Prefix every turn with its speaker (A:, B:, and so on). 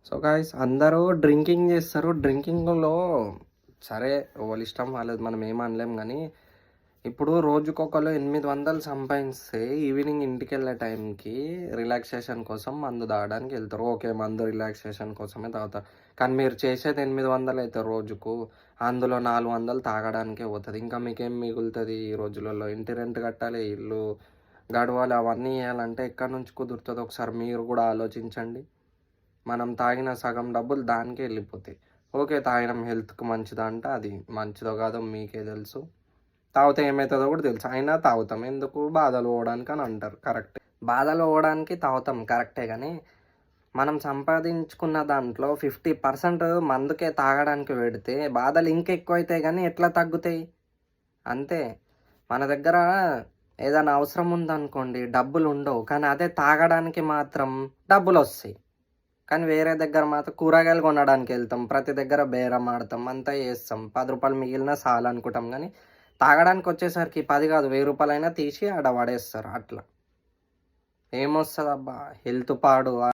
A: So guys అందరూ drinking చేస్తారు. డ్రింకింగ్‌లో సరే ఎవళ్ళ ఇష్టం వాళ్ళది మనం ఏమి అనలేం గానీ, ఇప్పుడు రోజుకొకళ్ళు 800 సంపాదిస్తే ఈవినింగ్ ఇంటికెళ్ళే టైంకి రిలాక్సేషన్ కోసం మందు తాగడానికి ఎళ్తారు. ఓకే. మందు రిలాక్సేషన్ కోసమే తాగుతారు. కానీ మీరు చేసేది 800 అయితే రోజుకు, అందులో 400 తాగడానికే పోతది. ఇంకా మీకేం మిగులుతది ఈ రోజులలో? ఇంటి రెంట్ కట్టాలి, ఇల్లు గడవాలి, అవన్నీ చేయాలంటే ఎక్కడి నుంచి కుదురుతదో ఒకసారి మీరు గూడా ఆలోచించండి. మనం తాగిన సగం డబ్బులు దానికే ఎళ్ళిపోతాయి. ఓకే. తాగినం హెల్త్‌కి మంచిదా అంటే అది మంచిదో కాదో మీకే తెలుసు. తాగితే ఏమైతదో కూడా తెలుసు. అయినా తాగుతాం. ఎందుకు? బాధలు పోవడానికి అని అంటారు. కరెక్టే. బాధలు పోవడానికి తాగుతాం కరెక్టే గానీ, మనం సంపాదించుకున్న దాంట్లో 50% మందుకే తాగడానికి పెడితే బాధలు ఇంకెక్కువైతాయి గానీ ఎట్లా తగ్గుతాయి? అంతే. మన దగ్గర ఏదైనా అవసరం ఉందనుకోండి డబ్బులుండవు. కానీ అదే తాగడానికి మాత్రం డబ్బులొస్తాయి. కానీ వేరే దగ్గర మాత్రం కూరగాయలు కొనడానికెళ్తాం. ప్రతి దగ్గర బేరం ఆడతాం. అంతా చేస్తాం. రూ. 10 మిగిలినా సాలనుకుంటాం గానీ, తాగడానికొచ్చేసరికి 10 కాదు రూ. 1000 తీసి ఆడ పడేస్తారు అట్లా. ఏమొస్తదబ్బా! హెల్త్ పాడు.